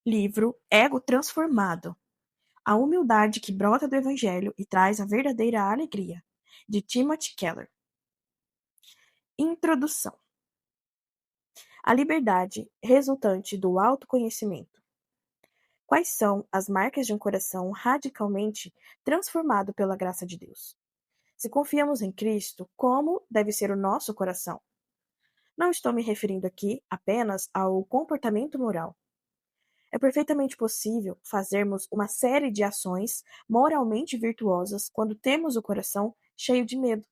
Livro Ego Transformado. A humildade que brota do Evangelho e traz a verdadeira alegria, de Timothy Keller. Introdução. A liberdade resultante do autoconhecimento. Quais são as marcas de um coração radicalmente transformado pela graça de Deus? Se confiamos em Cristo, como deve ser o nosso coração? Não estou me referindo aqui apenas ao comportamento moral. É perfeitamente possível fazermos uma série de ações moralmente virtuosas quando temos o coração cheio de medo,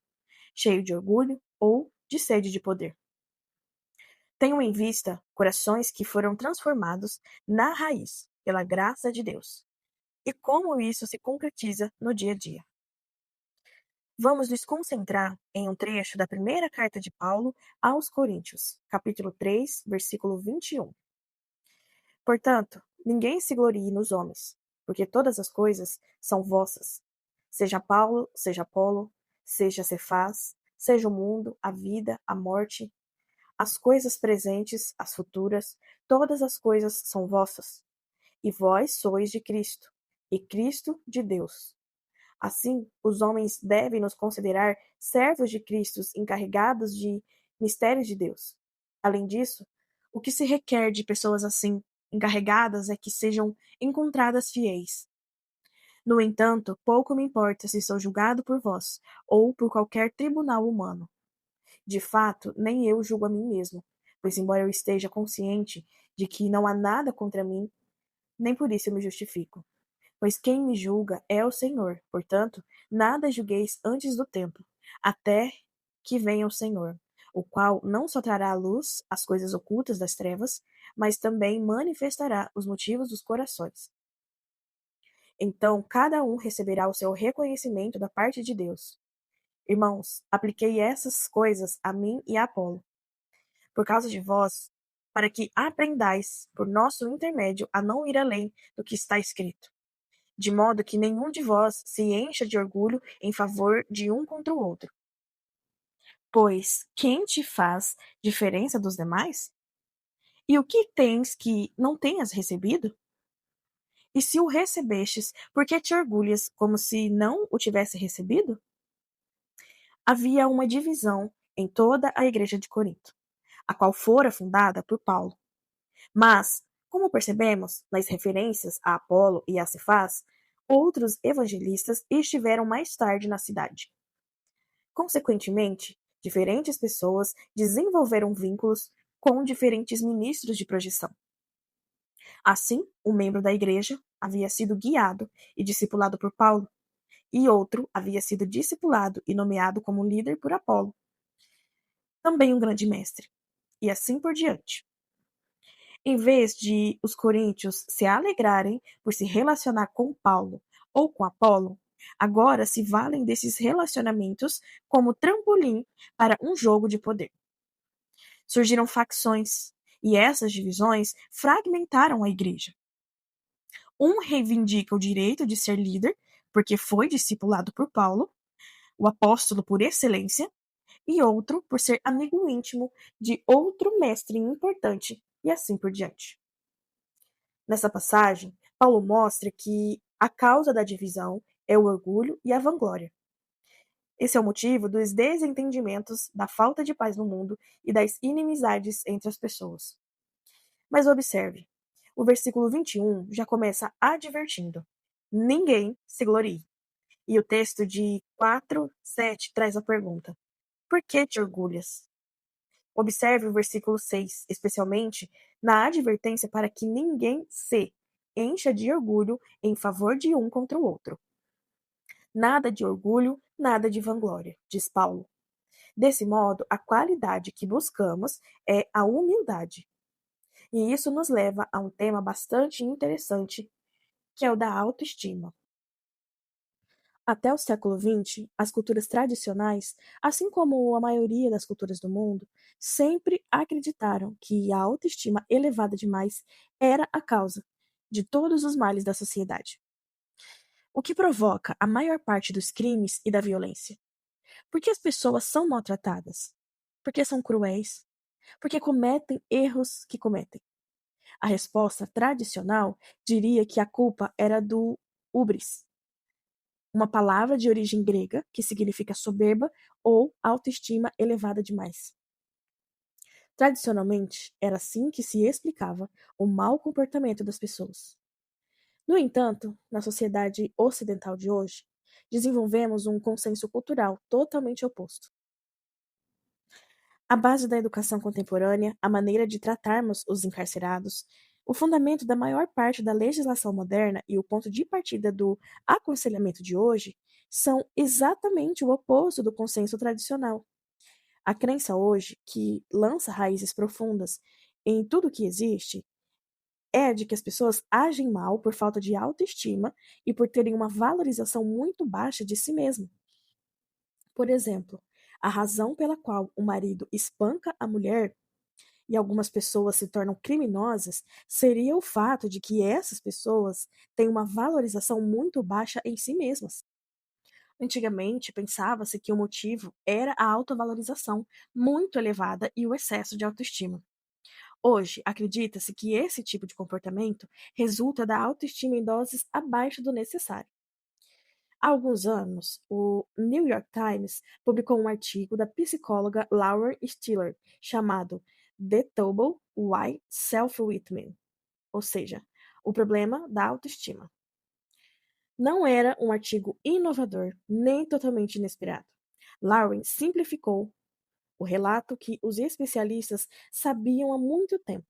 cheio de orgulho ou de sede de poder. Tenho em vista corações que foram transformados na raiz pela graça de Deus e como isso se concretiza no dia a dia. Vamos nos concentrar em um trecho da primeira carta de Paulo aos Coríntios, capítulo 3, versículo 21. Portanto, ninguém se glorie nos homens, porque todas as coisas são vossas. Seja Paulo, seja Apolo, seja Cefás, seja o mundo, a vida, a morte, as coisas presentes, as futuras, todas as coisas são vossas. E vós sois de Cristo, e Cristo de Deus. Assim, os homens devem nos considerar servos de Cristo encarregados de mistérios de Deus. Além disso, o que se requer de pessoas assim, encarregadas, é que sejam encontradas fiéis. No entanto, pouco me importa se sou julgado por vós, ou por qualquer tribunal humano. De fato, nem eu julgo a mim mesmo, pois embora eu esteja consciente de que não há nada contra mim, nem por isso eu me justifico. Pois quem me julga é o Senhor. Portanto, nada julgueis antes do tempo, até que venha o Senhor, o qual não só trará à luz as coisas ocultas das trevas, mas também manifestará os motivos dos corações. Então, cada um receberá o seu reconhecimento da parte de Deus. Irmãos, apliquei essas coisas a mim e a Apolo, por causa de vós, para que aprendais, por nosso intermédio, a não ir além do que está escrito, de modo que nenhum de vós se encha de orgulho em favor de um contra o outro. Pois quem te faz diferença dos demais? E o que tens que não tenhas recebido? E se o recebestes, por que te orgulhas como se não o tivesse recebido? Havia uma divisão em toda a igreja de Corinto, a qual fora fundada por Paulo. Mas, como percebemos nas referências a Apolo e a Cefás, outros evangelistas estiveram mais tarde na cidade. Consequentemente, diferentes pessoas desenvolveram vínculos com diferentes ministros de projeção. Assim, um membro da igreja havia sido guiado e discipulado por Paulo, e outro havia sido discipulado e nomeado como líder por Apolo, também um grande mestre, e assim por diante. Em vez de os coríntios se alegrarem por se relacionar com Paulo ou com Apolo, agora se valem desses relacionamentos como trampolim para um jogo de poder. Surgiram facções, e essas divisões fragmentaram a igreja. Um reivindica o direito de ser líder, porque foi discipulado por Paulo, o apóstolo por excelência, e outro por ser amigo íntimo de outro mestre importante, e assim por diante. Nessa passagem, Paulo mostra que a causa da divisão é o orgulho e a vanglória. Esse é o motivo dos desentendimentos, da falta de paz no mundo e das inimizades entre as pessoas. Mas observe, o versículo 21 já começa advertindo: ninguém se glorie. E o texto de 4:7 traz a pergunta: por que te orgulhas? Observe o versículo 6, especialmente na advertência para que ninguém se encha de orgulho em favor de um contra o outro. Nada de orgulho, nada de vanglória, diz Paulo. Desse modo, a qualidade que buscamos é a humildade. E isso nos leva a um tema bastante interessante, que é o da autoestima. Até o século XX, as culturas tradicionais, assim como a maioria das culturas do mundo, sempre acreditaram que a autoestima elevada demais era a causa de todos os males da sociedade. O que provoca a maior parte dos crimes e da violência? Porque as pessoas são maltratadas? Porque são cruéis? Porque cometem erros que cometem? A resposta tradicional diria que a culpa era do hubris, uma palavra de origem grega que significa soberba ou autoestima elevada demais. Tradicionalmente, era assim que se explicava o mau comportamento das pessoas. No entanto, na sociedade ocidental de hoje, desenvolvemos um consenso cultural totalmente oposto. A base da educação contemporânea, a maneira de tratarmos os encarcerados, o fundamento da maior parte da legislação moderna e o ponto de partida do aconselhamento de hoje são exatamente o oposto do consenso tradicional. A crença hoje, que lança raízes profundas em tudo o que existe, é de que as pessoas agem mal por falta de autoestima e por terem uma valorização muito baixa de si mesmo. Por exemplo, a razão pela qual o marido espanca a mulher e algumas pessoas se tornam criminosas seria o fato de que essas pessoas têm uma valorização muito baixa em si mesmas. Antigamente, pensava-se que o motivo era a autovalorização muito elevada e o excesso de autoestima. Hoje, acredita-se que esse tipo de comportamento resulta da autoestima em doses abaixo do necessário. Há alguns anos, o New York Times publicou um artigo da psicóloga Laura Stiller chamado The Trouble Why Self-Esteem, ou seja, o problema da autoestima. Não era um artigo inovador nem totalmente inesperado. Lauren simplificou o relato que os especialistas sabiam há muito tempo.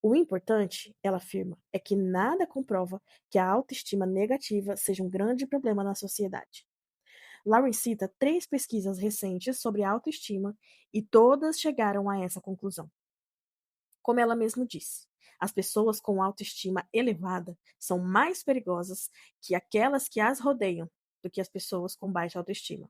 O importante, ela afirma, é que nada comprova que a autoestima negativa seja um grande problema na sociedade. Lauren cita 3 pesquisas recentes sobre autoestima e todas chegaram a essa conclusão. Como ela mesma disse, as pessoas com autoestima elevada são mais perigosas que aquelas que as rodeiam do que as pessoas com baixa autoestima.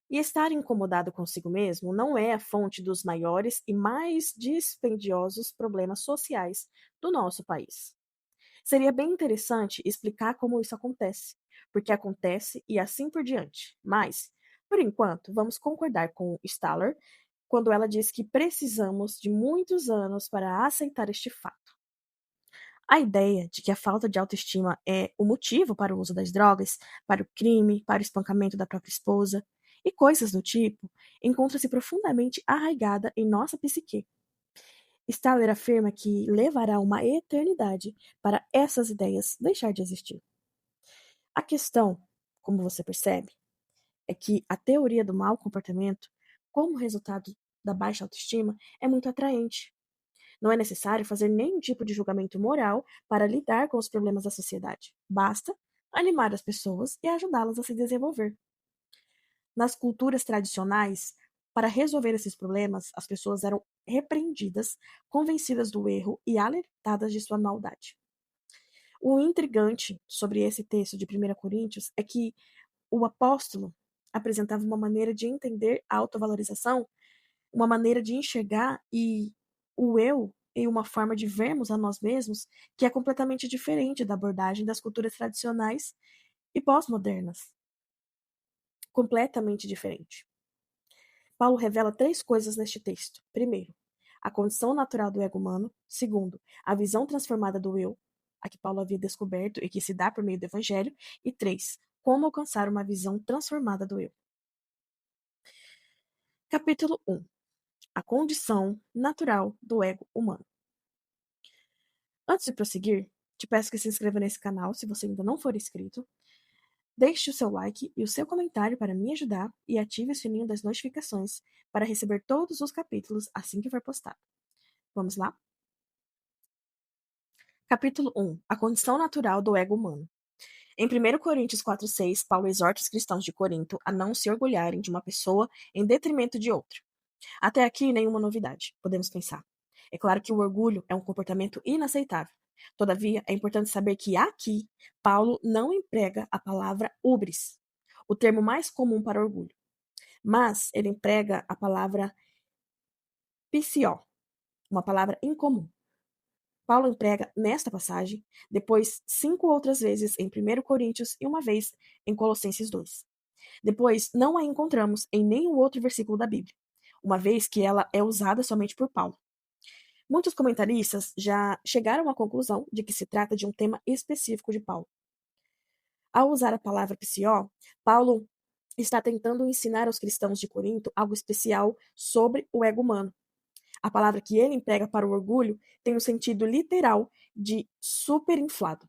E estar incomodado consigo mesmo não é a fonte dos maiores e mais dispendiosos problemas sociais do nosso país. Seria bem interessante explicar como isso acontece, porque acontece e assim por diante. Mas, por enquanto, vamos concordar com Staller quando ela diz que precisamos de muitos anos para aceitar este fato. A ideia de que a falta de autoestima é o motivo para o uso das drogas, para o crime, para o espancamento da própria esposa e coisas do tipo, encontra-se profundamente arraigada em nossa psique. Staller afirma que levará uma eternidade para essas ideias deixar de existir. A questão, como você percebe, é que a teoria do mau comportamento, como resultado da baixa autoestima, é muito atraente. Não é necessário fazer nenhum tipo de julgamento moral para lidar com os problemas da sociedade. Basta animar as pessoas e ajudá-las a se desenvolver. Nas culturas tradicionais, para resolver esses problemas, as pessoas eram repreendidas, convencidas do erro e alertadas de sua maldade. O intrigante sobre esse texto de 1 Coríntios é que o apóstolo apresentava uma maneira de entender a autovalorização, uma maneira de enxergar e o eu em uma forma de vermos a nós mesmos que é completamente diferente da abordagem das culturas tradicionais e pós-modernas. Completamente diferente. Paulo revela 3 coisas neste texto. Primeiro, a condição natural do ego humano. Segundo, a visão transformada do eu, a que Paulo havia descoberto e que se dá por meio do evangelho. E 3, como alcançar uma visão transformada do eu. Capítulo 1. A condição natural do ego humano. Antes de prosseguir, te peço que se inscreva nesse canal se você ainda não for inscrito. Deixe o seu like e o seu comentário para me ajudar e ative o sininho das notificações para receber todos os capítulos assim que for postado. Vamos lá? Capítulo 1. A condição natural do ego humano. Em 1 Coríntios 4,6, Paulo exorta os cristãos de Corinto a não se orgulharem de uma pessoa em detrimento de outra. Até aqui, nenhuma novidade, podemos pensar. É claro que o orgulho é um comportamento inaceitável. Todavia, é importante saber que aqui, Paulo não emprega a palavra hubris, o termo mais comum para orgulho, mas ele emprega a palavra psió, uma palavra incomum. Paulo emprega nesta passagem, depois 5 outras vezes em 1 Coríntios e uma vez em Colossenses 2. Depois, não a encontramos em nenhum outro versículo da Bíblia, uma vez que ela é usada somente por Paulo. Muitos comentaristas já chegaram à conclusão de que se trata de um tema específico de Paulo. Ao usar a palavra psió, Paulo está tentando ensinar aos cristãos de Corinto algo especial sobre o ego humano. A palavra que ele emprega para o orgulho tem o sentido literal de superinflado,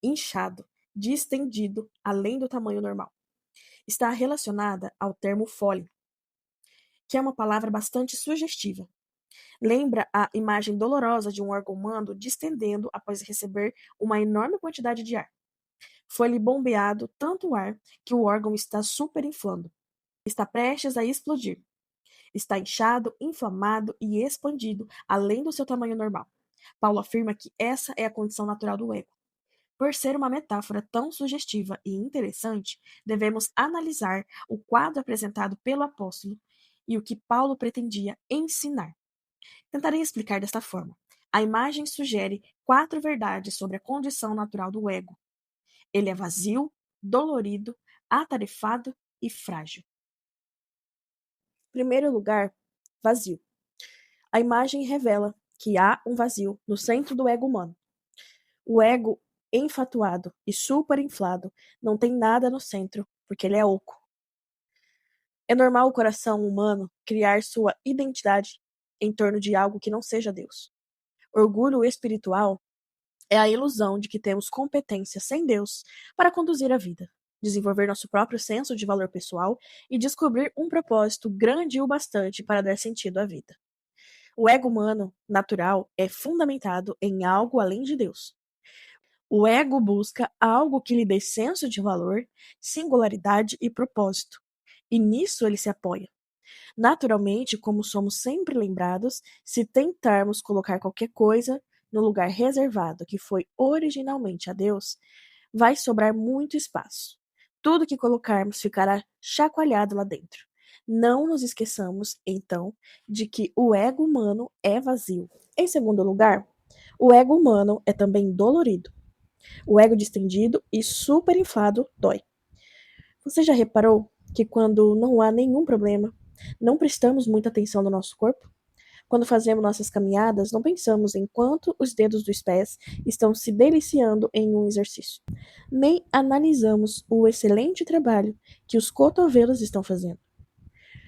inchado, distendido, além do tamanho normal. Está relacionada ao termo fole, que é uma palavra bastante sugestiva. Lembra a imagem dolorosa de um órgão humano distendendo após receber uma enorme quantidade de ar. Foi-lhe bombeado tanto ar que o órgão está superinflando. Está prestes a explodir. Está inchado, inflamado e expandido, além do seu tamanho normal. Paulo afirma que essa é a condição natural do ego. Por ser uma metáfora tão sugestiva e interessante, devemos analisar o quadro apresentado pelo apóstolo e o que Paulo pretendia ensinar. Tentarei explicar desta forma. A imagem sugere 4 verdades sobre a condição natural do ego. Ele é vazio, dolorido, atarefado e frágil. Em primeiro lugar, vazio. A imagem revela que há um vazio no centro do ego humano. O ego enfatuado e superinflado não tem nada no centro, porque ele é oco. É normal o coração humano criar sua identidade em torno de algo que não seja Deus. Orgulho espiritual é a ilusão de que temos competência sem Deus para conduzir a vida, desenvolver nosso próprio senso de valor pessoal e descobrir um propósito grande o bastante para dar sentido à vida. O ego humano natural é fundamentado em algo além de Deus. O ego busca algo que lhe dê senso de valor, singularidade e propósito, e nisso ele se apoia. Naturalmente, como somos sempre lembrados, se tentarmos colocar qualquer coisa no lugar reservado que foi originalmente a Deus, vai sobrar muito espaço. Tudo que colocarmos ficará chacoalhado lá dentro. Não nos esqueçamos, então, de que o ego humano é vazio. Em segundo lugar, o ego humano é também dolorido. O ego distendido e superinflado dói. Você já reparou que quando não há nenhum problema, não prestamos muita atenção no nosso corpo? Quando fazemos nossas caminhadas, não pensamos em quanto os dedos dos pés estão se deliciando em um exercício. Nem analisamos o excelente trabalho que os cotovelos estão fazendo.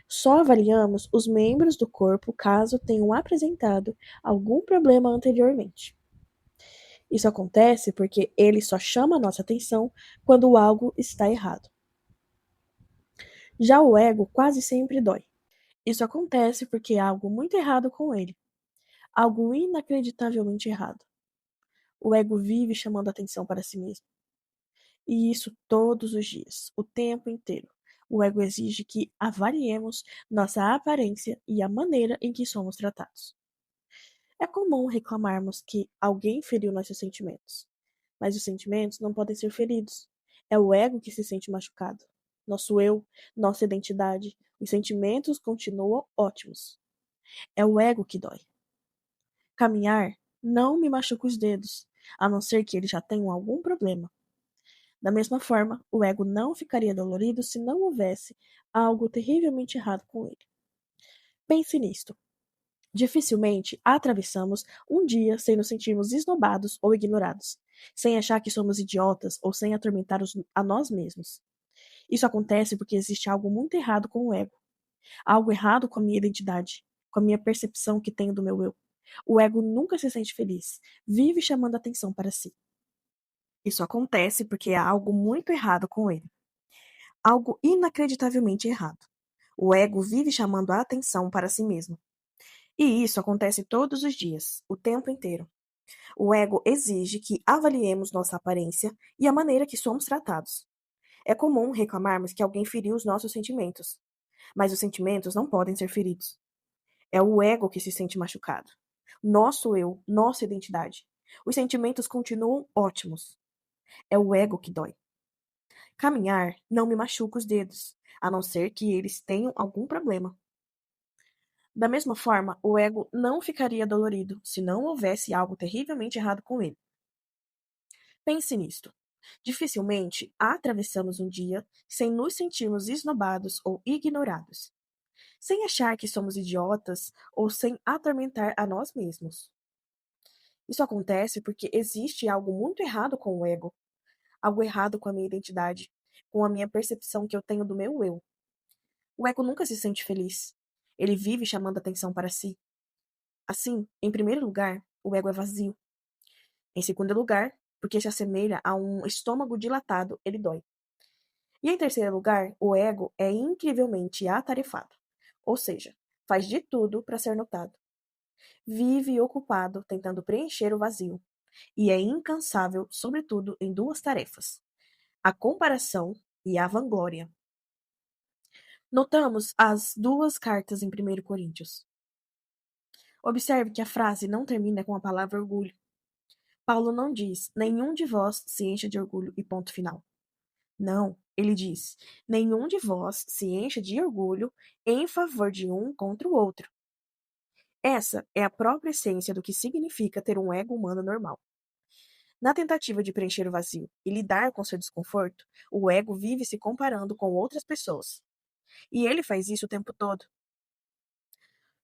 Só avaliamos os membros do corpo caso tenham apresentado algum problema anteriormente. Isso acontece porque ele só chama a nossa atenção quando algo está errado. Já o ego quase sempre dói. Isso acontece porque há algo muito errado com ele, algo inacreditavelmente errado. O ego vive chamando atenção para si mesmo. E isso todos os dias, o tempo inteiro. O ego exige que avaliemos nossa aparência e a maneira em que somos tratados. É comum reclamarmos que alguém feriu nossos sentimentos, mas os sentimentos não podem ser feridos. É o ego que se sente machucado. Nosso eu, nossa identidade, os sentimentos continuam ótimos. É o ego que dói. Caminhar não me machuca os dedos, a não ser que eles já tenham algum problema. Da mesma forma, o ego não ficaria dolorido se não houvesse algo terrivelmente errado com ele. Pense nisto. Dificilmente atravessamos um dia sem nos sentirmos esnobados ou ignorados, sem achar que somos idiotas ou sem atormentar a nós mesmos. Isso acontece porque existe algo muito errado com o ego, algo errado com a minha identidade, com a minha percepção que tenho do meu eu. O ego nunca se sente feliz, vive chamando atenção para si. Isso acontece porque há algo muito errado com ele, algo inacreditavelmente errado. O ego vive chamando a atenção para si mesmo. E isso acontece todos os dias, o tempo inteiro. O ego exige que avaliemos nossa aparência e a maneira que somos tratados. É comum reclamarmos que alguém feriu os nossos sentimentos, mas os sentimentos não podem ser feridos. É o ego que se sente machucado. Nosso eu, nossa identidade. Os sentimentos continuam ótimos. É o ego que dói. Caminhar não me machuca os dedos, a não ser que eles tenham algum problema. Da mesma forma, o ego não ficaria dolorido se não houvesse algo terrivelmente errado com ele. Pense nisto. Dificilmente atravessamos um dia sem nos sentirmos esnobados ou ignorados. sem achar que somos idiotas ou sem atormentar a nós mesmos. Isso acontece porque existe algo muito errado com o ego, algo errado com a minha identidade, com a minha percepção que eu tenho do meu eu. O ego nunca se sente feliz. Ele vive chamando atenção para si. Assim, em primeiro lugar, o ego é vazio. Em segundo lugar, porque se assemelha a um estômago dilatado, ele dói. E em terceiro lugar, o ego é incrivelmente atarefado, ou seja, faz de tudo para ser notado. Vive ocupado tentando preencher o vazio e é incansável, sobretudo, em duas tarefas: a comparação e a vanglória. Notamos as duas cartas em 1 Coríntios. Observe que a frase não termina com a palavra orgulho. Paulo não diz: nenhum de vós se encha de orgulho e ponto final. Não, ele diz: nenhum de vós se encha de orgulho em favor de um contra o outro. Essa é a própria essência do que significa ter um ego humano normal. Na tentativa de preencher o vazio e lidar com seu desconforto, o ego vive se comparando com outras pessoas. E ele faz isso o tempo todo.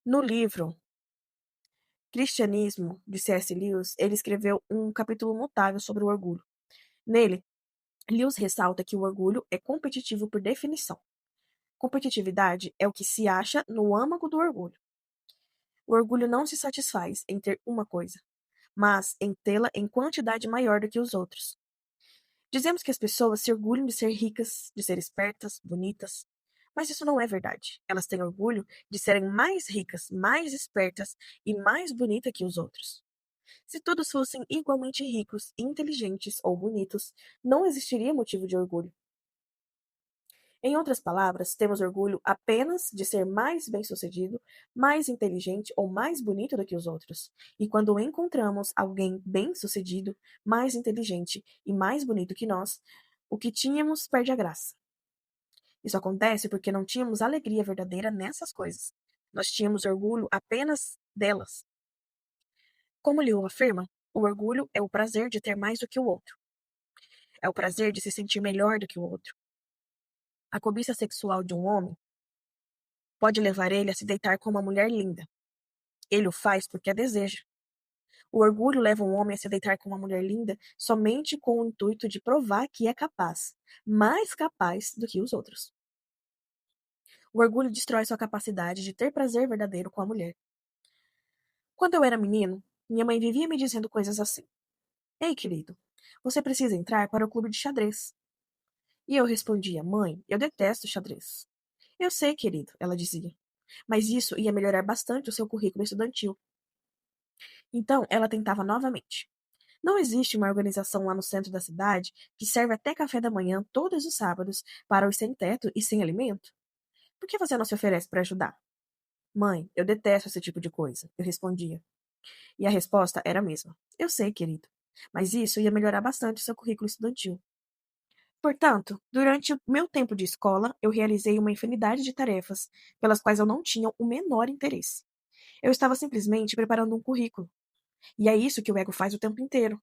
No livro Cristianismo, de C.S. Lewis, ele escreveu um capítulo notável sobre o orgulho. Nele, Lewis ressalta que o orgulho é competitivo por definição. Competitividade é o que se acha no âmago do orgulho. O orgulho não se satisfaz em ter uma coisa, mas em tê-la em quantidade maior do que os outros. Dizemos que as pessoas se orgulham de ser ricas, de ser espertas, bonitas, mas isso não é verdade. Elas têm orgulho de serem mais ricas, mais espertas e mais bonitas que os outros. Se todos fossem igualmente ricos, inteligentes ou bonitos, não existiria motivo de orgulho. Em outras palavras, temos orgulho apenas de ser mais bem-sucedido, mais inteligente ou mais bonito do que os outros. E quando encontramos alguém bem-sucedido, mais inteligente e mais bonito que nós, o que tínhamos perde a graça. Isso acontece porque não tínhamos alegria verdadeira nessas coisas. Nós tínhamos orgulho apenas delas. Como Liu afirma, o orgulho é o prazer de ter mais do que o outro. É o prazer de se sentir melhor do que o outro. A cobiça sexual de um homem pode levar ele a se deitar com uma mulher linda. Ele o faz porque a deseja. O orgulho leva um homem a se deitar com uma mulher linda somente com o intuito de provar que é capaz, mais capaz do que os outros. O orgulho destrói sua capacidade de ter prazer verdadeiro com a mulher. Quando eu era menino, minha mãe vivia me dizendo coisas assim: Ei, querido, você precisa entrar para o clube de xadrez. E eu respondia: Mãe, eu detesto xadrez. Eu sei, querido, ela dizia, mas isso ia melhorar bastante o seu currículo estudantil. Então, ela tentava novamente. Não existe uma organização lá no centro da cidade que serve até café da manhã todos os sábados para os sem teto e sem alimento? Por que você não se oferece para ajudar? Mãe, eu detesto esse tipo de coisa, eu respondia. E a resposta era a mesma. Eu sei, querido, mas isso ia melhorar bastante o seu currículo estudantil. Portanto, durante o meu tempo de escola, eu realizei uma infinidade de tarefas pelas quais eu não tinha o menor interesse. Eu estava simplesmente preparando um currículo. E é isso que o ego faz o tempo inteiro.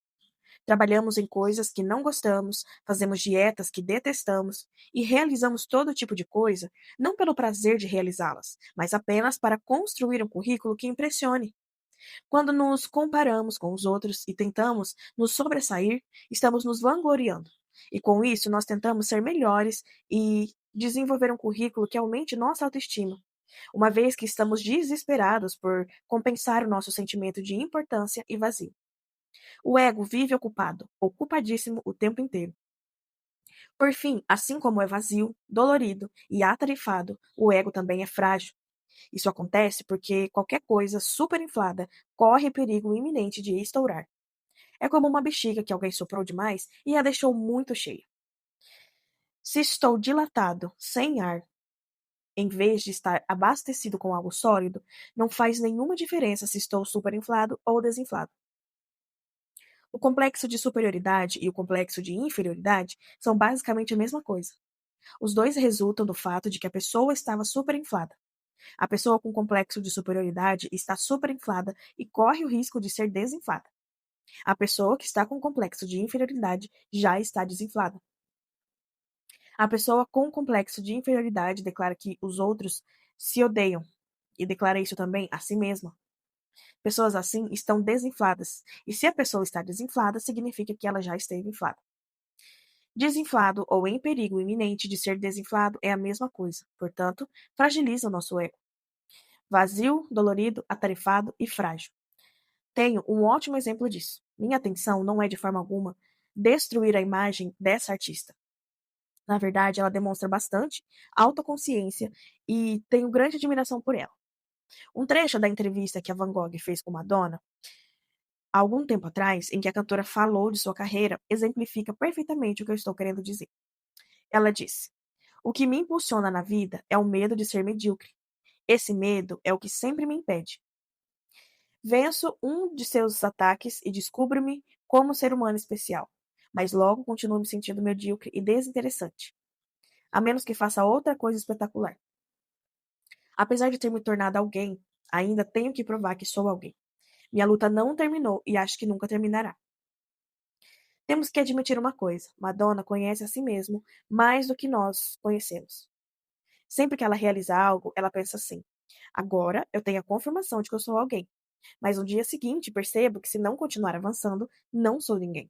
Trabalhamos em coisas que não gostamos, fazemos dietas que detestamos e realizamos todo tipo de coisa, não pelo prazer de realizá-las, mas apenas para construir um currículo que impressione. Quando nos comparamos com os outros e tentamos nos sobressair, estamos nos vangloriando. E com isso, nós tentamos ser melhores e desenvolver um currículo que aumente nossa autoestima, uma vez que estamos desesperados por compensar o nosso sentimento de importância e vazio. O ego vive ocupado, ocupadíssimo o tempo inteiro. Por fim, assim como é vazio, dolorido e atarefado, o ego também é frágil. Isso acontece porque qualquer coisa superinflada corre perigo iminente de estourar. É como uma bexiga que alguém soprou demais e a deixou muito cheia. Se estou dilatado, sem ar, em vez de estar abastecido com algo sólido, não faz nenhuma diferença se estou superinflado ou desinflado. O complexo de superioridade e o complexo de inferioridade são basicamente a mesma coisa. Os dois resultam do fato de que a pessoa estava superinflada. A pessoa com complexo de superioridade está superinflada e corre o risco de ser desinflada. A pessoa que está com complexo de inferioridade já está desinflada. A pessoa com complexo de inferioridade declara que os outros se odeiam e declara isso também a si mesma. Pessoas assim estão desinfladas, e se a pessoa está desinflada, significa que ela já esteve inflada. Desinflado ou em perigo iminente de ser desinflado é a mesma coisa, portanto, fragiliza o nosso ego. Vazio, dolorido, atarefado e frágil. Tenho um ótimo exemplo disso. Minha atenção não é de forma alguma destruir a imagem dessa artista. Na verdade, ela demonstra bastante autoconsciência e tenho grande admiração por ela. Um trecho da entrevista que a Van Gogh fez com Madonna, há algum tempo atrás, em que a cantora falou de sua carreira, exemplifica perfeitamente o que eu estou querendo dizer. Ela disse: "O que me impulsiona na vida é o medo de ser medíocre. Esse medo é o que sempre me impede. Venço um de seus ataques e descubro-me como ser humano especial, mas logo continuo me sentindo medíocre e desinteressante, a menos que faça outra coisa espetacular. Apesar de ter me tornado alguém, ainda tenho que provar que sou alguém. Minha luta não terminou e acho que nunca terminará." Temos que admitir uma coisa: Madonna conhece a si mesma mais do que nós conhecemos. Sempre que ela realiza algo, ela pensa assim: agora eu tenho a confirmação de que eu sou alguém. Mas no dia seguinte percebo que se não continuar avançando, não sou ninguém.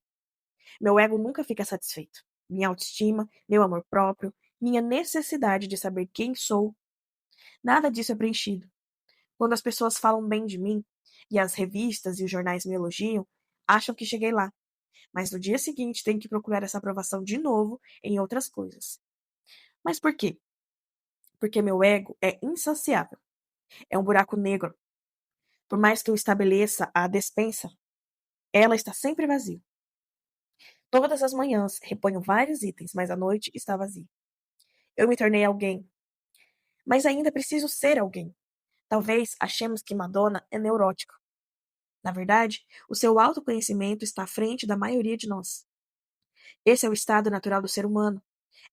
Meu ego nunca fica satisfeito. Minha autoestima, meu amor próprio, minha necessidade de saber quem sou, nada disso é preenchido. Quando as pessoas falam bem de mim, e as revistas e os jornais me elogiam, acham que cheguei lá. Mas no dia seguinte tenho que procurar essa aprovação de novo em outras coisas. Mas por quê? Porque meu ego é insaciável. É um buraco negro. Por mais que eu estabeleça a despensa, ela está sempre vazia. Todas as manhãs reponho vários itens, mas à noite está vazio. Eu me tornei alguém, mas ainda preciso ser alguém. Talvez achemos que Madonna é neurótica. Na verdade, o seu autoconhecimento está à frente da maioria de nós. Esse é o estado natural do ser humano.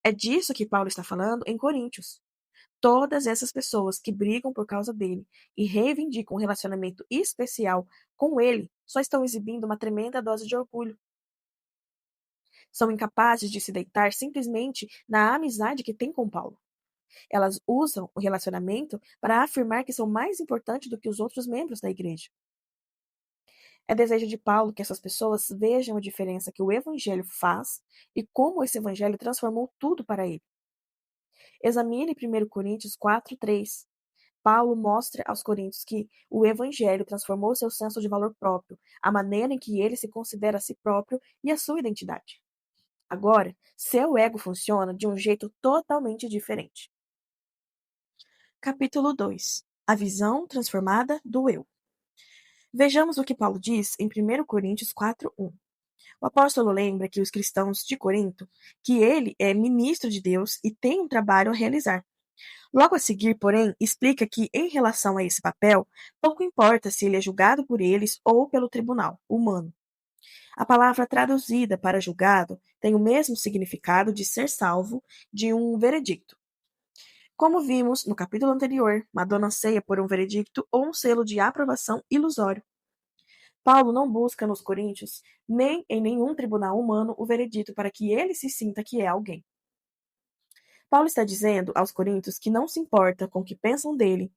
É disso que Paulo está falando em Coríntios. Todas essas pessoas que brigam por causa dele e reivindicam um relacionamento especial com ele só estão exibindo uma tremenda dose de orgulho. São incapazes de se deitar simplesmente na amizade que têm com Paulo. Elas usam o relacionamento para afirmar que são mais importantes do que os outros membros da igreja. É desejo de Paulo que essas pessoas vejam a diferença que o evangelho faz e como esse evangelho transformou tudo para ele. Examine 1 Coríntios 4:3. Paulo mostra aos coríntios que o evangelho transformou seu senso de valor próprio, a maneira em que ele se considera a si próprio e a sua identidade. Agora, seu ego funciona de um jeito totalmente diferente. Capítulo 2. A visão transformada do eu. Vejamos o que Paulo diz em 1 Coríntios 4:1. O apóstolo lembra que os cristãos de Corinto, que ele é ministro de Deus e tem um trabalho a realizar. Logo a seguir, porém, explica que, em relação a esse papel, pouco importa se ele é julgado por eles ou pelo tribunal humano. A palavra traduzida para julgado tem o mesmo significado de ser salvo de um veredicto. Como vimos no capítulo anterior, Madonna anseia por um veredicto ou um selo de aprovação ilusório. Paulo não busca nos coríntios, nem em nenhum tribunal humano, o veredito para que ele se sinta que é alguém. Paulo está dizendo aos coríntios que não se importa com o que pensam dele,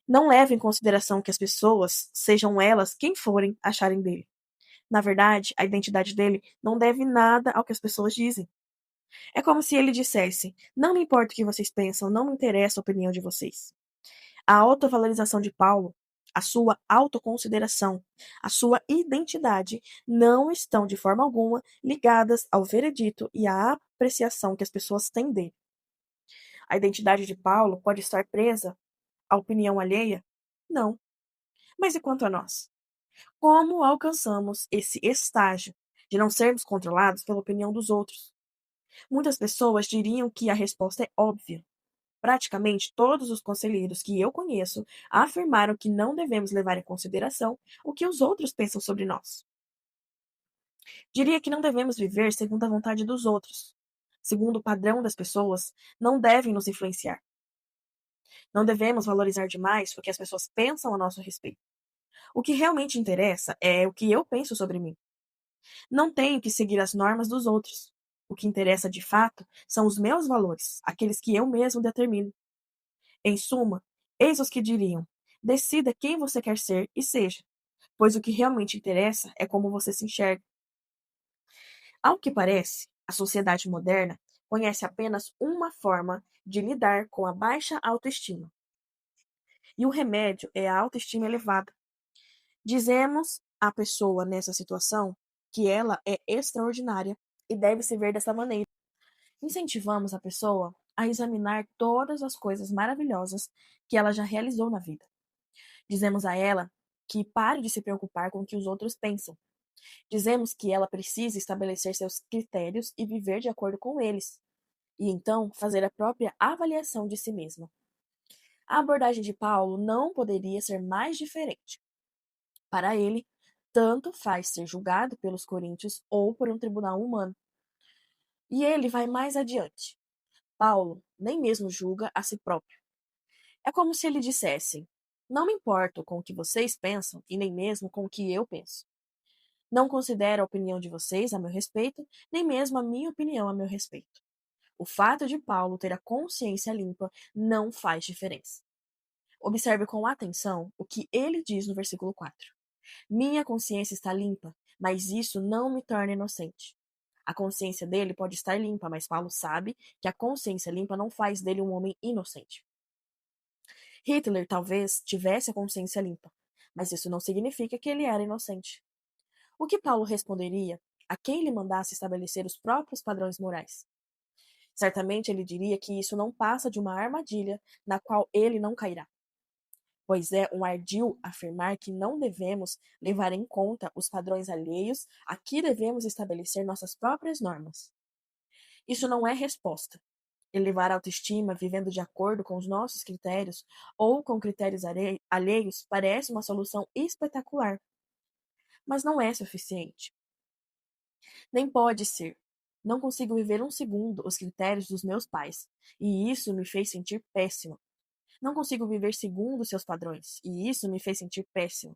não leva em consideração que as pessoas, sejam elas quem forem, acharem dele. Na verdade, a identidade dele não deve nada ao que as pessoas dizem. É como se ele dissesse: não me importa o que vocês pensam, não me interessa a opinião de vocês. A autovalorização de Paulo, a sua autoconsideração, a sua identidade não estão de forma alguma ligadas ao veredito e à apreciação que as pessoas têm dele. A identidade de Paulo pode estar presa à opinião alheia? Não. Mas e quanto a nós? Como alcançamos esse estágio de não sermos controlados pela opinião dos outros? Muitas pessoas diriam que a resposta é óbvia. Praticamente todos os conselheiros que eu conheço afirmaram que não devemos levar em consideração o que os outros pensam sobre nós. Diria que não devemos viver segundo a vontade dos outros. Segundo o padrão das pessoas, não devem nos influenciar. Não devemos valorizar demais o que as pessoas pensam a nosso respeito. O que realmente interessa é o que eu penso sobre mim. Não tenho que seguir as normas dos outros. O que interessa de fato são os meus valores, aqueles que eu mesmo determino. Em suma, eis os que diriam: decida quem você quer ser e seja, pois o que realmente interessa é como você se enxerga. Ao que parece, a sociedade moderna conhece apenas uma forma de lidar com a baixa autoestima, e o remédio é a autoestima elevada. Dizemos à pessoa nessa situação que ela é extraordinária e deve se ver dessa maneira. Incentivamos a pessoa a examinar todas as coisas maravilhosas que ela já realizou na vida. Dizemos a ela que pare de se preocupar com o que os outros pensam. Dizemos que ela precisa estabelecer seus critérios e viver de acordo com eles, e então fazer a própria avaliação de si mesma. A abordagem de Paulo não poderia ser mais diferente. Para ele, tanto faz ser julgado pelos coríntios ou por um tribunal humano. E ele vai mais adiante. Paulo nem mesmo julga a si próprio. É como se ele dissesse: não me importo com o que vocês pensam e nem mesmo com o que eu penso. Não considero a opinião de vocês a meu respeito, nem mesmo a minha opinião a meu respeito. O fato de Paulo ter a consciência limpa não faz diferença. Observe com atenção o que ele diz no versículo 4. Minha consciência está limpa, mas isso não me torna inocente. A consciência dele pode estar limpa, mas Paulo sabe que a consciência limpa não faz dele um homem inocente. Hitler talvez tivesse a consciência limpa, mas isso não significa que ele era inocente. O que Paulo responderia a quem lhe mandasse estabelecer os próprios padrões morais? Certamente ele diria que isso não passa de uma armadilha na qual ele não cairá, pois é um ardil afirmar que não devemos levar em conta os padrões alheios a que devemos estabelecer nossas próprias normas. Isso não é resposta. Elevar a autoestima vivendo de acordo com os nossos critérios ou com critérios alheios parece uma solução espetacular, mas não é suficiente. Nem pode ser. Não consigo viver um segundo os critérios dos meus pais, e isso me fez sentir péssimo. Não consigo viver segundo seus padrões, e isso me fez sentir péssimo.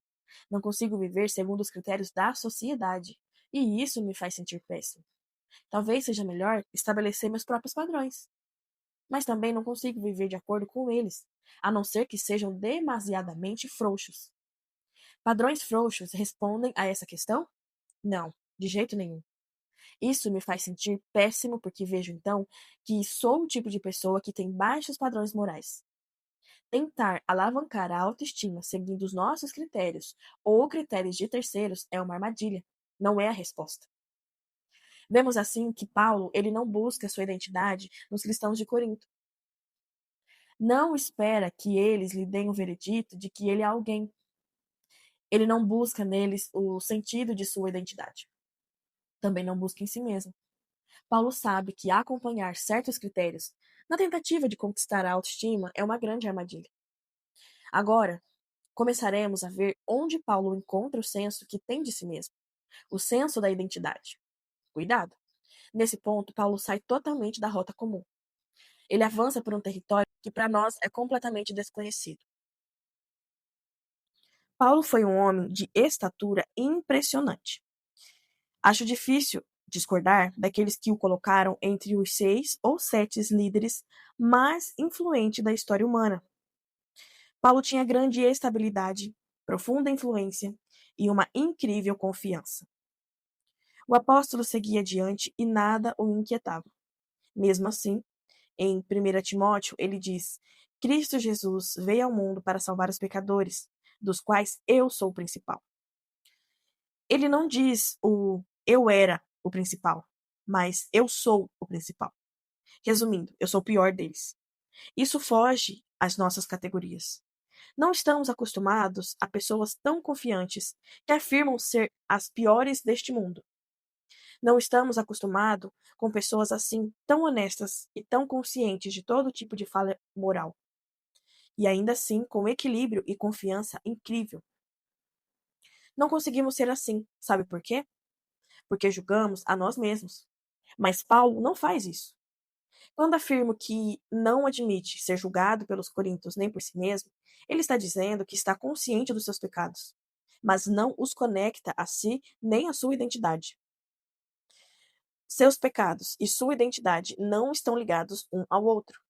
Não consigo viver segundo os critérios da sociedade, e isso me faz sentir péssimo. Talvez seja melhor estabelecer meus próprios padrões, mas também não consigo viver de acordo com eles, a não ser que sejam demasiadamente frouxos. Padrões frouxos respondem a essa questão? Não, de jeito nenhum. Isso me faz sentir péssimo porque vejo então que sou o tipo de pessoa que tem baixos padrões morais. Tentar alavancar a autoestima seguindo os nossos critérios ou critérios de terceiros é uma armadilha, não é a resposta. Vemos assim que Paulo ele não busca sua identidade nos cristãos de Corinto. Não espera que eles lhe deem o veredito de que ele é alguém. Ele não busca neles o sentido de sua identidade. Também não busca em si mesmo. Paulo sabe que acompanhar certos critérios na tentativa de conquistar a autoestima é uma grande armadilha. Agora, começaremos a ver onde Paulo encontra o senso que tem de si mesmo, o senso da identidade. Cuidado! Nesse ponto, Paulo sai totalmente da rota comum. Ele avança por um território que para nós é completamente desconhecido. Paulo foi um homem de estatura impressionante. Acho difícil discordar daqueles que o colocaram entre os 6 ou 7 líderes mais influentes da história humana. Paulo tinha grande estabilidade, profunda influência e uma incrível confiança. O apóstolo seguia adiante e nada o inquietava. Mesmo assim, em 1 Timóteo, ele diz: Cristo Jesus veio ao mundo para salvar os pecadores, dos quais eu sou o principal. Ele não diz o eu era o principal, mas eu sou o principal. Resumindo, eu sou o pior deles. Isso foge às nossas categorias. Não estamos acostumados a pessoas tão confiantes que afirmam ser as piores deste mundo. Não estamos acostumados com pessoas assim, tão honestas e tão conscientes de todo tipo de falha moral. E ainda assim, com equilíbrio e confiança incrível. Não conseguimos ser assim, sabe por quê? Porque julgamos a nós mesmos. Mas Paulo não faz isso. Quando afirma que não admite ser julgado pelos coríntios nem por si mesmo, ele está dizendo que está consciente dos seus pecados, mas não os conecta a si nem à sua identidade. Seus pecados e sua identidade não estão ligados um ao outro.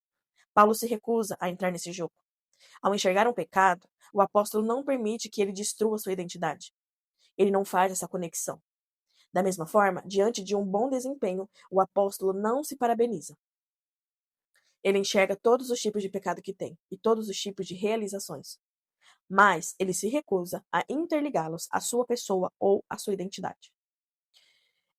Paulo se recusa a entrar nesse jogo. Ao enxergar um pecado, o apóstolo não permite que ele destrua sua identidade. Ele não faz essa conexão. Da mesma forma, diante de um bom desempenho, o apóstolo não se parabeniza. Ele enxerga todos os tipos de pecado que tem e todos os tipos de realizações, mas ele se recusa a interligá-los à sua pessoa ou à sua identidade.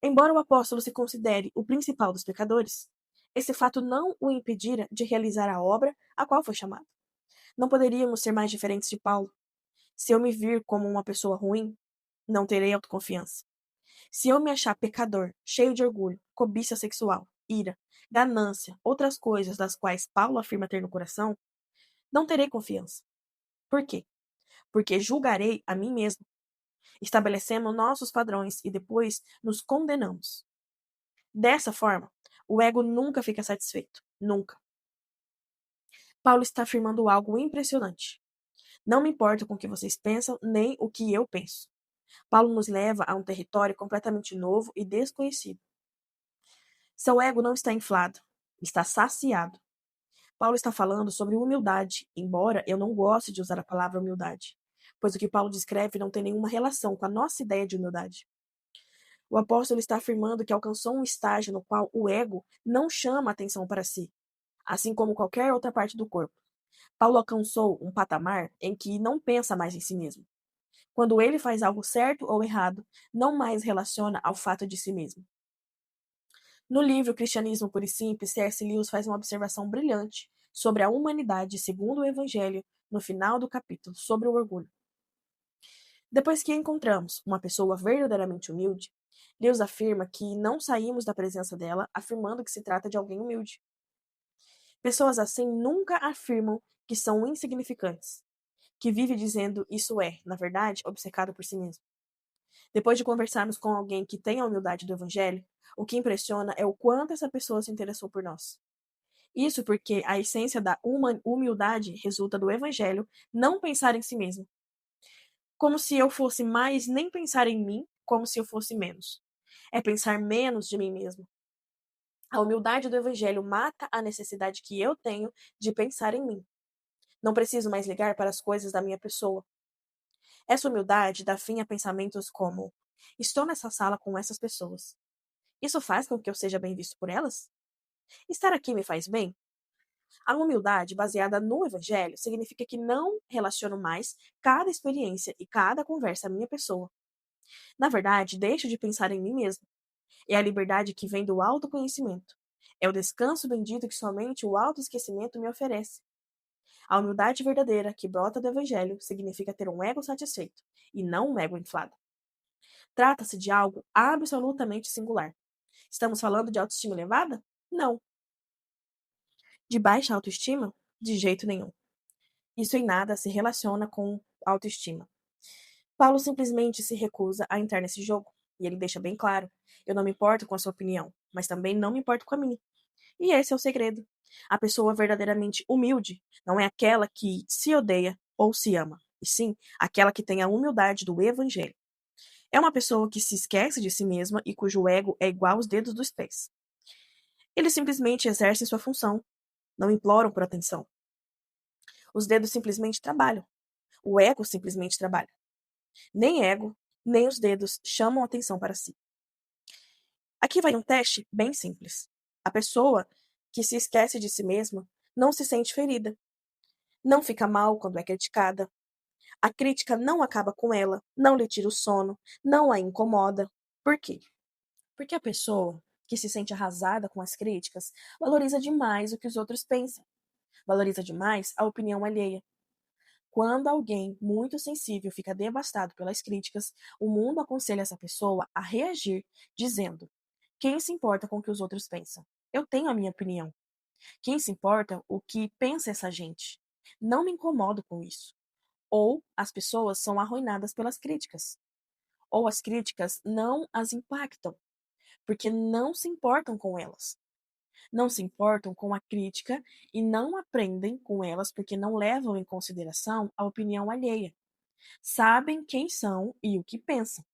Embora o apóstolo se considere o principal dos pecadores, esse fato não o impedira de realizar a obra a qual foi chamado. Não poderíamos ser mais diferentes de Paulo. Se eu me vir como uma pessoa ruim, não terei autoconfiança. Se eu me achar pecador, cheio de orgulho, cobiça sexual, ira, ganância, outras coisas das quais Paulo afirma ter no coração, não terei confiança. Por quê? Porque julgarei a mim mesmo. Estabelecemos nossos padrões e depois nos condenamos. Dessa forma, o ego nunca fica satisfeito. Nunca. Paulo está afirmando algo impressionante. Não me importa com o que vocês pensam, nem o que eu penso. Paulo nos leva a um território completamente novo e desconhecido. Seu ego não está inflado, está saciado. Paulo está falando sobre humildade, embora eu não goste de usar a palavra humildade, pois o que Paulo descreve não tem nenhuma relação com a nossa ideia de humildade. O apóstolo está afirmando que alcançou um estágio no qual o ego não chama atenção para si, assim como qualquer outra parte do corpo. Paulo alcançou um patamar em que não pensa mais em si mesmo. Quando ele faz algo certo ou errado, não mais relaciona ao fato de si mesmo. No livro Cristianismo Puro e Simples, C.S. Lewis faz uma observação brilhante sobre a humanidade segundo o Evangelho no final do capítulo, sobre o orgulho. Depois que encontramos uma pessoa verdadeiramente humilde, Lewis afirma que não saímos da presença dela afirmando que se trata de alguém humilde. Pessoas assim nunca afirmam que são insignificantes, que vive dizendo isso é, na verdade, obcecado por si mesmo. Depois de conversarmos com alguém que tem a humildade do Evangelho, o que impressiona é o quanto essa pessoa se interessou por nós. Isso porque a essência da humildade resulta do Evangelho não pensar em si mesmo. Como se eu fosse mais, nem pensar em mim como se eu fosse menos. É pensar menos de mim mesmo. A humildade do Evangelho mata a necessidade que eu tenho de pensar em mim. Não preciso mais ligar para as coisas da minha pessoa. Essa humildade dá fim a pensamentos como: estou nessa sala com essas pessoas. Isso faz com que eu seja bem visto por elas? Estar aqui me faz bem? A humildade baseada no Evangelho significa que não relaciono mais cada experiência e cada conversa à minha pessoa. Na verdade, deixo de pensar em mim mesmo. É a liberdade que vem do autoconhecimento. É o descanso bendito que somente o autoesquecimento me oferece. A humildade verdadeira que brota do Evangelho significa ter um ego satisfeito e não um ego inflado. Trata-se de algo absolutamente singular. Estamos falando de autoestima elevada? Não. De baixa autoestima? De jeito nenhum. Isso em nada se relaciona com autoestima. Paulo simplesmente se recusa a entrar nesse jogo. E ele deixa bem claro: eu não me importo com a sua opinião, mas também não me importo com a minha. E esse é o segredo. A pessoa verdadeiramente humilde não é aquela que se odeia ou se ama, e sim aquela que tem a humildade do evangelho. É uma pessoa que se esquece de si mesma e cujo ego é igual aos dedos dos pés. Eles simplesmente exercem sua função, não imploram por atenção. Os dedos simplesmente trabalham. O ego simplesmente trabalha. Nem ego, nem os dedos chamam atenção para si. Aqui vai um teste bem simples. A pessoa que se esquece de si mesma não se sente ferida. Não fica mal quando é criticada. A crítica não acaba com ela, não lhe tira o sono, não a incomoda. Por quê? Porque a pessoa que se sente arrasada com as críticas valoriza demais o que os outros pensam. Valoriza demais a opinião alheia. Quando alguém muito sensível fica devastado pelas críticas, o mundo aconselha essa pessoa a reagir, dizendo: quem se importa com o que os outros pensam? Eu tenho a minha opinião. Quem se importa o que pensa essa gente? Não me incomodo com isso. Ou as pessoas são arruinadas pelas críticas. Ou as críticas não as impactam, porque não se importam com elas. Não se importam com a crítica e não aprendem com elas porque não levam em consideração a opinião alheia. Sabem quem são e o que pensam.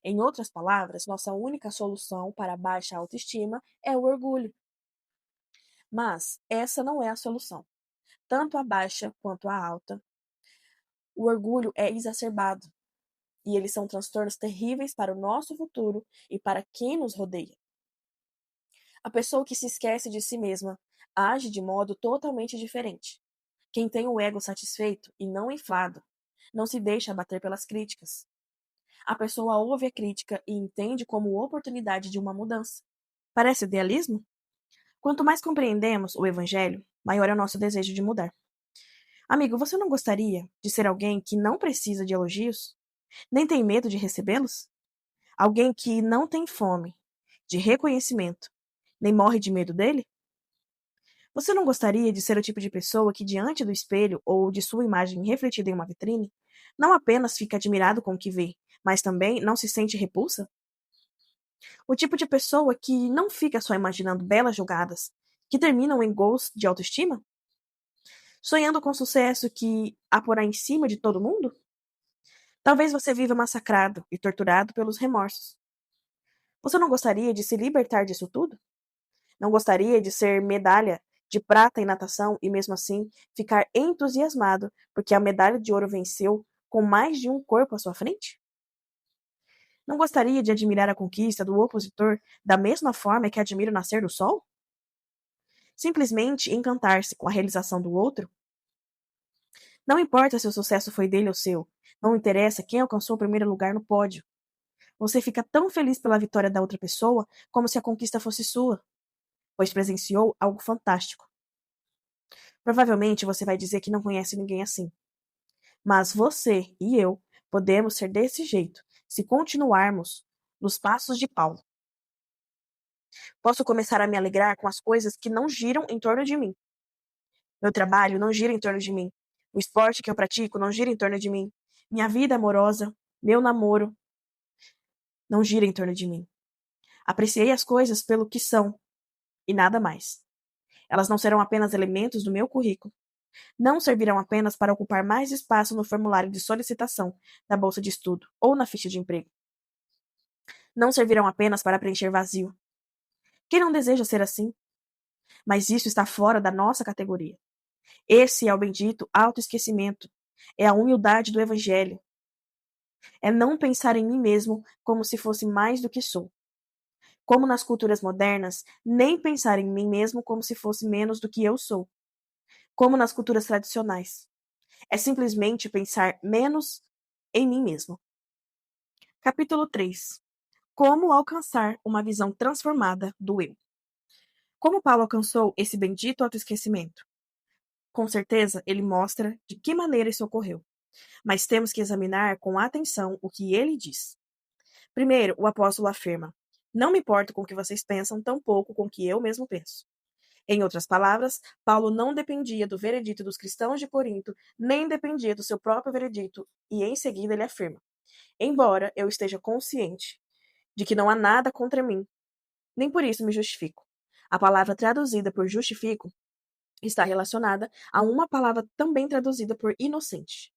Em outras palavras, nossa única solução para a baixa autoestima é o orgulho. Mas essa não é a solução. Tanto a baixa quanto a alta, o orgulho é exacerbado e eles são transtornos terríveis para o nosso futuro e para quem nos rodeia. A pessoa que se esquece de si mesma age de modo totalmente diferente. Quem tem o ego satisfeito e não inflado não se deixa abater pelas críticas. A pessoa ouve a crítica e entende como oportunidade de uma mudança. Parece idealismo? Quanto mais compreendemos o Evangelho, maior é o nosso desejo de mudar. Amigo, você não gostaria de ser alguém que não precisa de elogios, nem tem medo de recebê-los? Alguém que não tem fome de reconhecimento, nem morre de medo dele? Você não gostaria de ser o tipo de pessoa que, diante do espelho ou de sua imagem refletida em uma vitrine, não apenas fica admirado com o que vê, mas também não se sente repulsa? O tipo de pessoa que não fica só imaginando belas jogadas, que terminam em gols de autoestima? Sonhando com sucesso que a porá em cima de todo mundo? Talvez você viva massacrado e torturado pelos remorsos. Você não gostaria de se libertar disso tudo? Não gostaria de ser medalha de prata em natação e mesmo assim ficar entusiasmado porque a medalha de ouro venceu com mais de um corpo à sua frente? Não gostaria de admirar a conquista do opositor da mesma forma que admira o nascer do sol? Simplesmente encantar-se com a realização do outro? Não importa se o sucesso foi dele ou seu, não interessa quem alcançou o primeiro lugar no pódio. Você fica tão feliz pela vitória da outra pessoa como se a conquista fosse sua, pois presenciou algo fantástico. Provavelmente você vai dizer que não conhece ninguém assim. Mas você e eu podemos ser desse jeito se continuarmos nos passos de Paulo. Posso começar a me alegrar com as coisas que não giram em torno de mim. Meu trabalho não gira em torno de mim. O esporte que eu pratico não gira em torno de mim. Minha vida amorosa, meu namoro, não gira em torno de mim. Apreciei as coisas pelo que são e nada mais. Elas não serão apenas elementos do meu currículo. Não servirão apenas para ocupar mais espaço no formulário de solicitação da bolsa de estudo ou na ficha de emprego. Não servirão apenas para preencher vazio. Quem não deseja ser assim? Mas isso está fora da nossa categoria. Esse é o bendito autoesquecimento. É a humildade do Evangelho. É não pensar em mim mesmo como se fosse mais do que sou. Como nas culturas modernas, nem pensar em mim mesmo como se fosse menos do que eu sou. Como nas culturas tradicionais. É simplesmente pensar menos em mim mesmo. Capítulo 3. Como alcançar uma visão transformada do eu. Como Paulo alcançou esse bendito autoesquecimento? Com certeza, ele mostra de que maneira isso ocorreu. Mas temos que examinar com atenção o que ele diz. Primeiro, o apóstolo afirma: Não me importo com o que vocês pensam, tampouco com o que eu mesmo penso. Em outras palavras, Paulo não dependia do veredito dos cristãos de Corinto, nem dependia do seu próprio veredito, e em seguida ele afirma: Embora eu esteja consciente de que não há nada contra mim, nem por isso me justifico. A palavra traduzida por justifico está relacionada a uma palavra também traduzida por inocente.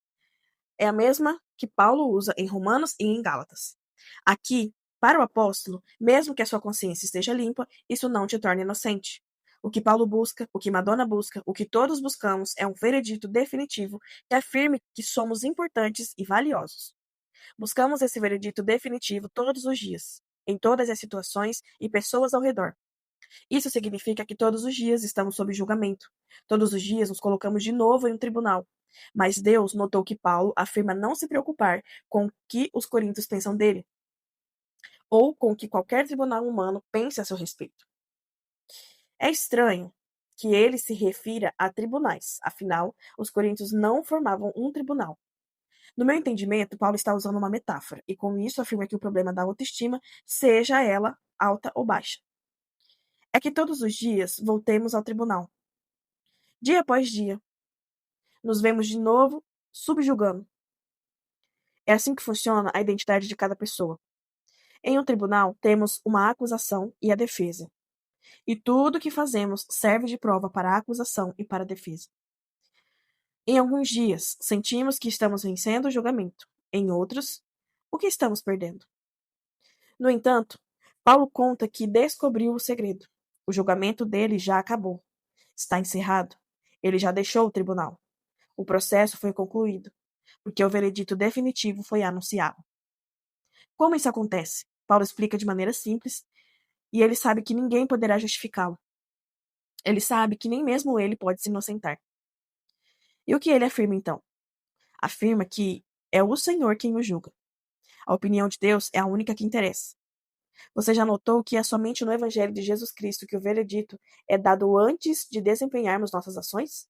É a mesma que Paulo usa em Romanos e em Gálatas. Aqui, para o apóstolo, mesmo que a sua consciência esteja limpa, isso não te torna inocente. O que Paulo busca, o que Madonna busca, o que todos buscamos é um veredito definitivo que afirme que somos importantes e valiosos. Buscamos esse veredito definitivo todos os dias, em todas as situações e pessoas ao redor. Isso significa que todos os dias estamos sob julgamento. Todos os dias nos colocamos de novo em um tribunal. Mas Deus notou que Paulo afirma não se preocupar com o que os coríntios pensam dele, ou com o que qualquer tribunal humano pense a seu respeito. É estranho que ele se refira a tribunais, afinal, os coríntios não formavam um tribunal. No meu entendimento, Paulo está usando uma metáfora, e com isso afirma que o problema da autoestima, seja ela alta ou baixa, é que todos os dias voltemos ao tribunal. Dia após dia, nos vemos de novo subjugando. É assim que funciona a identidade de cada pessoa. Em um tribunal, temos uma acusação e a defesa. E tudo o que fazemos serve de prova para a acusação e para a defesa. Em alguns dias, sentimos que estamos vencendo o julgamento. Em outros, o que estamos perdendo? No entanto, Paulo conta que descobriu o segredo. O julgamento dele já acabou. está encerrado. Ele já deixou o tribunal. O processo foi concluído, porque o veredito definitivo foi anunciado. Como isso acontece? Paulo explica de maneira simples, e ele sabe que ninguém poderá justificá-lo. Ele sabe que nem mesmo ele pode se inocentar. E o que ele afirma então? Afirma que é o Senhor quem o julga. A opinião de Deus é a única que interessa. Você já notou que é somente no Evangelho de Jesus Cristo que o veredito é dado antes de desempenharmos nossas ações?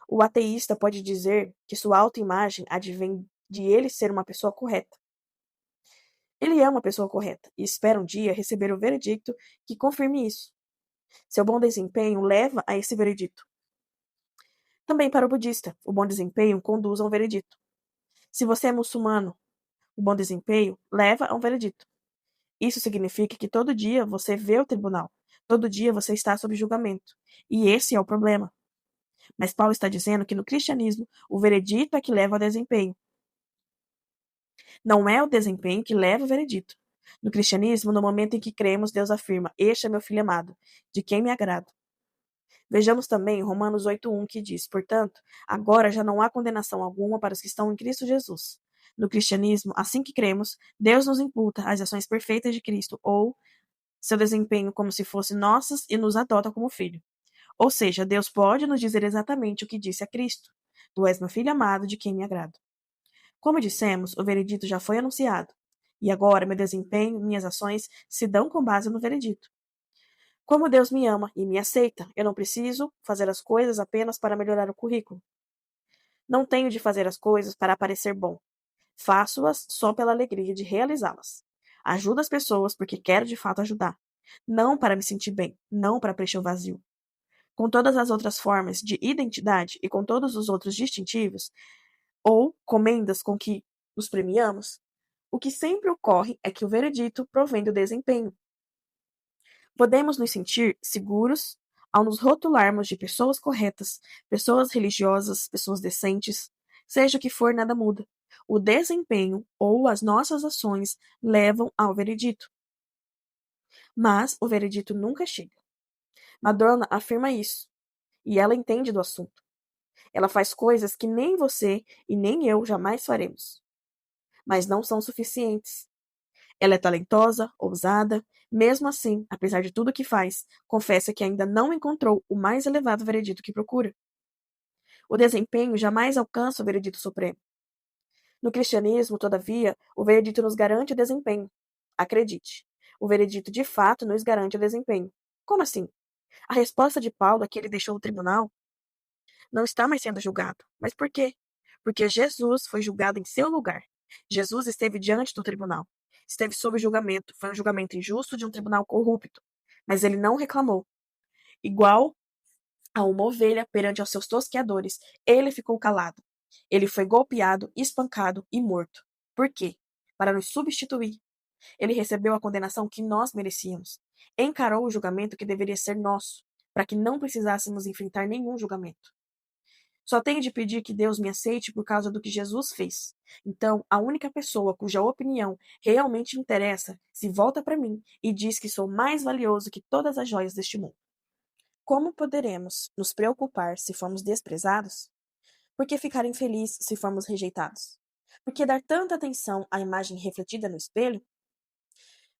O ateísta pode dizer que sua autoimagem advém de ele ser uma pessoa correta. Ele é uma pessoa correta e espera um dia receber o veredicto que confirme isso. Seu bom desempenho leva a esse veredito. Também para o budista, o bom desempenho conduz a um veredito. Se você é muçulmano, o bom desempenho leva a um veredito. Isso significa que todo dia você vê o tribunal, todo dia você está sob julgamento. E esse é o problema. Mas Paulo está dizendo que no cristianismo, o veredito é que leva ao desempenho. Não é o desempenho que leva ao veredito. No cristianismo, no momento em que cremos, Deus afirma: Este é meu filho amado, de quem me agrado. Vejamos também Romanos 8:1, que diz: Portanto, agora já não há condenação alguma para os que estão em Cristo Jesus. No cristianismo, assim que cremos, Deus nos imputa as ações perfeitas de Cristo, ou seu desempenho como se fossem nossas, e nos adota como filho. Ou seja, Deus pode nos dizer exatamente o que disse a Cristo: Tu és meu filho amado, de quem me agrado. Como dissemos, o veredito já foi anunciado. E agora meu desempenho, minhas ações se dão com base no veredito. Como Deus me ama e me aceita, eu não preciso fazer as coisas apenas para melhorar o currículo. Não tenho de fazer as coisas para parecer bom. Faço-as só pela alegria de realizá-las. Ajudo as pessoas porque quero de fato ajudar. Não para me sentir bem, não para preencher o vazio. Com todas as outras formas de identidade e com todos os outros distintivos, ou comendas com que nos premiamos, o que sempre ocorre é que o veredito provém do desempenho. Podemos nos sentir seguros ao nos rotularmos de pessoas corretas, pessoas religiosas, pessoas decentes, seja o que for, nada muda. O desempenho ou as nossas ações levam ao veredito. Mas o veredito nunca chega. Madonna afirma isso, e ela entende do assunto. Ela faz coisas que nem você e nem eu jamais faremos, mas não são suficientes. Ela é talentosa, ousada, mesmo assim, apesar de tudo que faz, confessa que ainda não encontrou o mais elevado veredito que procura. O desempenho jamais alcança o veredito supremo. No cristianismo, todavia, o veredito nos garante o desempenho. Acredite, o veredito de fato nos garante o desempenho. Como assim? A resposta de Paulo é que ele deixou o tribunal não está mais sendo julgado. Mas por quê? Porque Jesus foi julgado em seu lugar. Jesus esteve diante do tribunal. Esteve sob julgamento. Foi um julgamento injusto de um tribunal corrupto. Mas ele não reclamou. Igual a uma ovelha perante aos seus tosqueadores, ele ficou calado. Ele foi golpeado, espancado e morto. Por quê? Para nos substituir. Ele recebeu a condenação que nós merecíamos. Encarou o julgamento que deveria ser nosso, para que não precisássemos enfrentar nenhum julgamento. Só tenho de pedir que Deus me aceite por causa do que Jesus fez. Então, a única pessoa cuja opinião realmente interessa se volta para mim e diz que sou mais valioso que todas as joias deste mundo. Como poderemos nos preocupar se formos desprezados? Por que ficar infeliz se formos rejeitados? Por que dar tanta atenção à imagem refletida no espelho?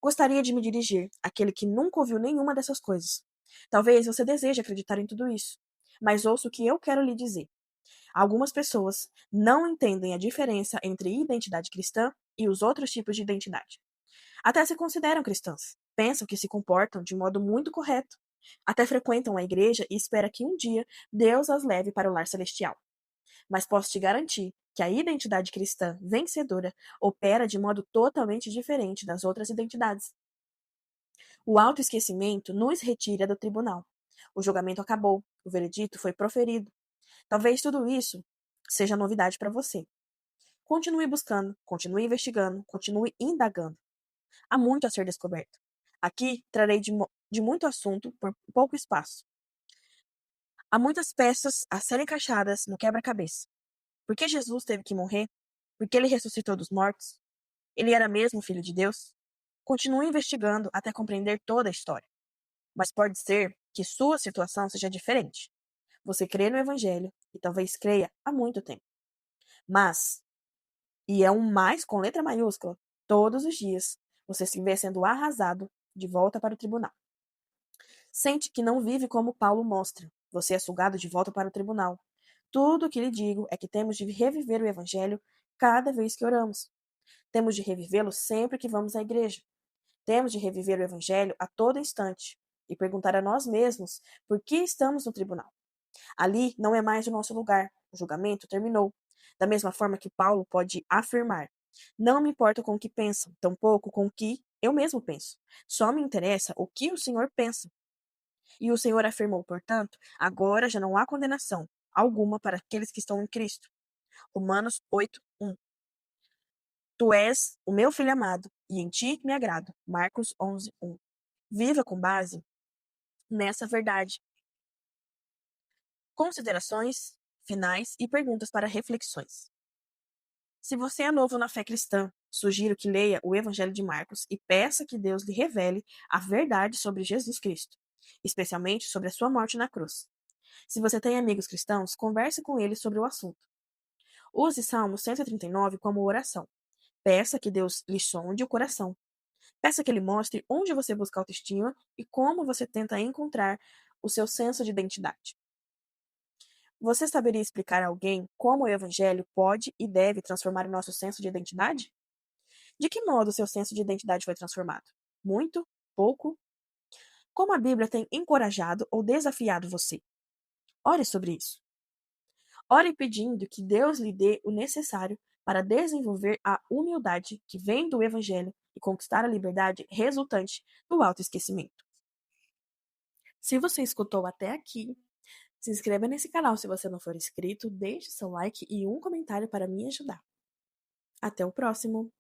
Gostaria de me dirigir àquele que nunca ouviu nenhuma dessas coisas. Talvez você deseje acreditar em tudo isso, mas ouça o que eu quero lhe dizer. Algumas pessoas não entendem a diferença entre identidade cristã e os outros tipos de identidade. Até se consideram cristãs, pensam que se comportam de modo muito correto, até frequentam a igreja e esperam que um dia Deus as leve para o lar celestial. Mas posso te garantir que a identidade cristã vencedora opera de modo totalmente diferente das outras identidades. O autoesquecimento nos retira do tribunal. O julgamento acabou, o veredito foi proferido. Talvez tudo isso seja novidade para você. Continue buscando, continue investigando, continue indagando. Há muito a ser descoberto. Aqui trarei de muito assunto por pouco espaço. Há muitas peças a serem encaixadas no quebra-cabeça. Por que Jesus teve que morrer? Por que ele ressuscitou dos mortos? Ele era mesmo filho de Deus? Continue investigando até compreender toda a história. Mas pode ser que sua situação seja diferente. Você crê no Evangelho e talvez creia há muito tempo. Mas, e é um mais com letra maiúscula, todos os dias você se vê sendo arrasado de volta para o tribunal. Sente que não vive como Paulo mostra. Você é sugado de volta para o tribunal. Tudo o que lhe digo é que temos de reviver o Evangelho cada vez que oramos. Temos de revivê-lo sempre que vamos à igreja. Temos de reviver o Evangelho a todo instante e perguntar a nós mesmos por que estamos no tribunal. Ali não é mais o nosso lugar. O julgamento terminou. Da mesma forma que Paulo pode afirmar: Não me importo com o que pensam, tampouco com o que eu mesmo penso. Só me interessa o que o Senhor pensa. E o Senhor afirmou, portanto, agora já não há condenação alguma para aqueles que estão em Cristo. Romanos 8:1. Tu és o meu filho amado, e em ti me agrado. Marcos 11:1. Viva com base nessa verdade. Considerações finais e perguntas para reflexões. Se você é novo na fé cristã, sugiro que leia o Evangelho de Marcos e peça que Deus lhe revele a verdade sobre Jesus Cristo, especialmente sobre a sua morte na cruz. Se você tem amigos cristãos, converse com eles sobre o assunto. Use Salmo 139 como oração. Peça que Deus lhe sonde o coração. Peça que ele mostre onde você busca autoestima e como você tenta encontrar o seu senso de identidade. Você saberia explicar a alguém como o Evangelho pode e deve transformar o nosso senso de identidade? De que modo o seu senso de identidade foi transformado? Muito? Pouco? Como a Bíblia tem encorajado ou desafiado você? Ore sobre isso. Ore pedindo que Deus lhe dê o necessário para desenvolver a humildade que vem do Evangelho e conquistar a liberdade resultante do autoesquecimento. Se você escutou até aqui, se inscreva nesse canal se você não for inscrito, deixe seu like e um comentário para me ajudar. Até o próximo!